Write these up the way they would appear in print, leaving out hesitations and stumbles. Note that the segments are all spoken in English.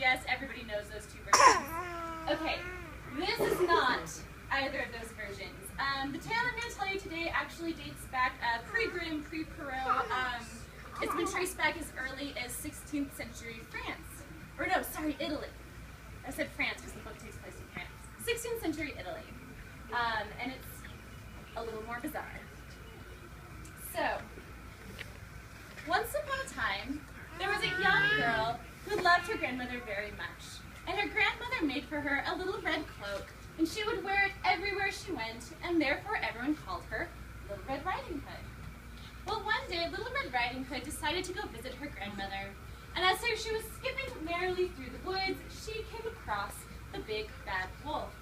yes, everybody knows those two versions. Okay, this is not either of those versions. The tale I'm going to tell you today actually dates back pre-Grimm, pre-Perrault. It's been traced back as early as 16th century France. Or no, sorry, Italy. I said France because the book takes place in France. 16th century Italy. And it's a little more bizarre. So, once upon a time, there was a young girl who loved her grandmother very much. And her grandmother made for her a little red cloak, and she would wear it everywhere she went, and therefore everyone called her Little Red Riding Hood. Well, one day, Little Red Riding Hood decided to go visit her grandmother, and as she was skipping merrily through the woods, she came across the big bad wolf.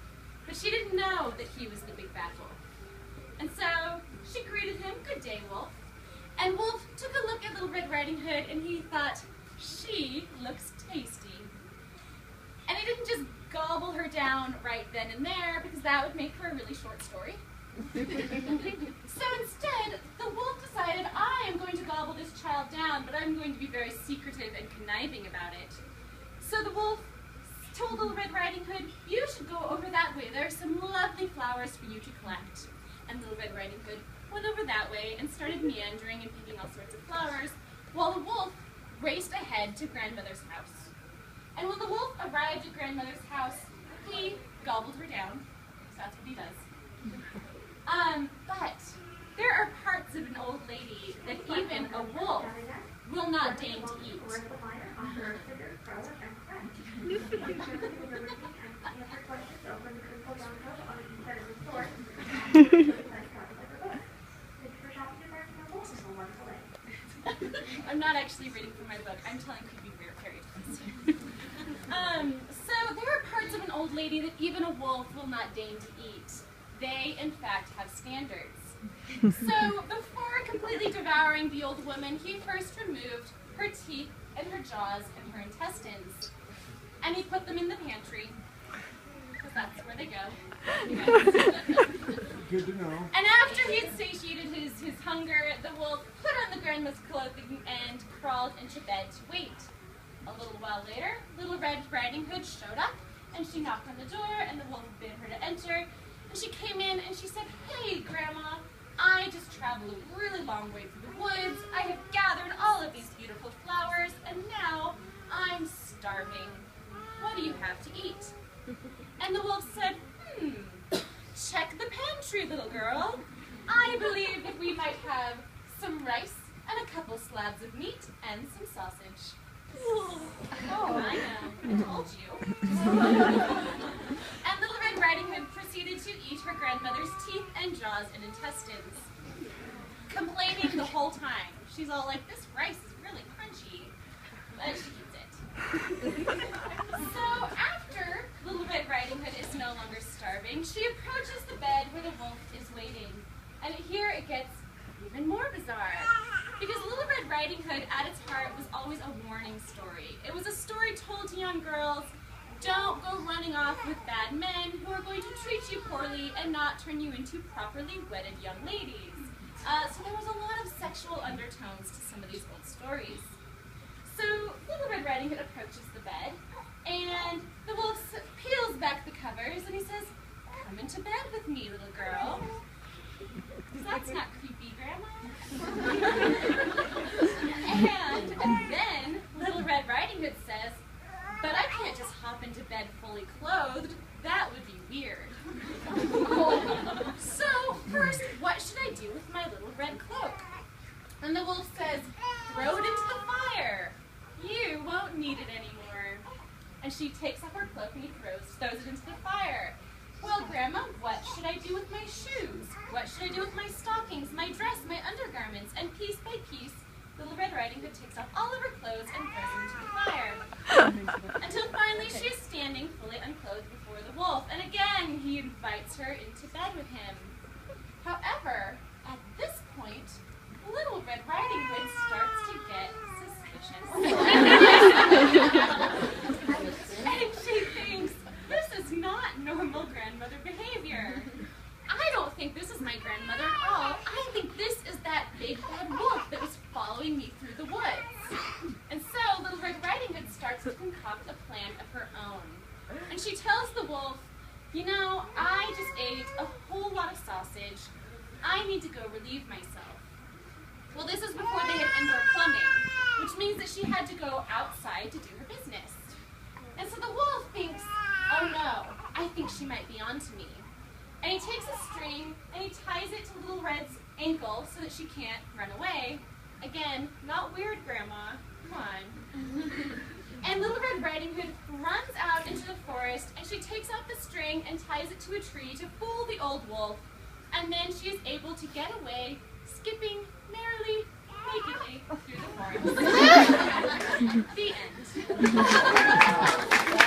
But she didn't know that he was the big bad wolf. And so she greeted him, "Good day, Wolf." And Wolf took a look at Little Red Riding Hood, and he thought, "She looks tasty." And he didn't just gobble her down right then and there, because that would make for a really short story. So instead, the wolf decided, I am going to gobble this child down, but I'm going to be very secretive and conniving about it. So the wolf told Little Red Riding Hood, "You should go over that way. There are some lovely flowers for you to collect." And Little Red Riding Hood went over that way and started meandering and picking all sorts of flowers, while the wolf raced ahead to Grandmother's house. And when the wolf arrived at Grandmother's house, he gobbled her down, because that's what he does. But there are parts of an old lady that even a wolf will not deign to eat. I'm not actually reading from my book. I'm telling creepy fairy tales. So there are parts of an old lady that even a wolf will not deign to eat. They, in fact, have standards. So before completely devouring the old woman, he first removed her teeth and her jaws and her intestines. And he put them in the pantry, because that's where they go. Good to know. And after he had satiated his hunger, the wolf put on the grandma's clothing and crawled into bed to wait. A little while later, Little Red Riding Hood showed up, and she knocked on the door, and the wolf bid her to enter. And she came in, and she said, "Hey, Grandma, I just traveled a really long way through the woods. I have gathered all of these beautiful flowers, and now I'm starving. What do you have to eat?" And the wolf said, "Check the pantry, little girl. I believe that we might have some rice and a couple slabs of meat and some sausage." Oh, I know. I told you. And Little Red Riding Hood proceeded to eat her grandmother's teeth and jaws and intestines, complaining the whole time. She's all like, "This rice is really crunchy," but she eats it. So after Little Red Riding Hood is no longer starving, she approaches the bed where the wolf is waiting. And here it gets even more bizarre. Because Little Red Riding Hood, at its heart, was always a warning story. It was a story told to young girls, don't go running off with bad men who are going to treat you poorly and not turn you into properly wedded young ladies. So there was a lot of sexual undertones to some of these old stories. So Little Red Riding Hood approaches the bed, and the wolf peels back the covers, and he says, "Come into bed with me, little girl." That's not creepy, Grandma. And then Little Red Riding Hood says, "But I can't just hop into bed fully clothed. That would be weird. So first, what should I do with my little red cloak?" And the wolf says, "Throw it into the fire. You won't need it anymore." And she takes off her cloak and he throws it into the fire. "Well, Grandma, what should I do with my shoes? What should I do with my stockings, my dress, my undergarments?" And piece by piece, Little Red Riding Hood takes off all of her clothes and throws them into the fire. Until finally she is standing fully unclothed before the wolf. And again, he invites her into bed with him. However, at this point, Little Red Riding Hood starts to get suspicious. And she thinks, this is not normal grandmother behavior. I don't think this is my grandmother at all. I think this is that big bad wolf that was following me through the woods. And so Little Red Riding Hood starts to concoct a plan plan of her own. And she tells the wolf, "You know, I just ate a whole lot of sausage. I need to go relieve myself." Well, this is before they had indoor plumbing, which means that she had to go outside to do her business. And so the wolf thinks, "Oh no, I think she might be onto me." And he takes a string and he ties it to Little Red's ankle so that she can't run away. Again, not weird, Grandma. Come on. And Little Red Riding Hood runs out into the forest, and she takes out the string and ties it to a tree to fool the old wolf. And then she is able to get away, skipping merrily, nakedly through the forest. The end.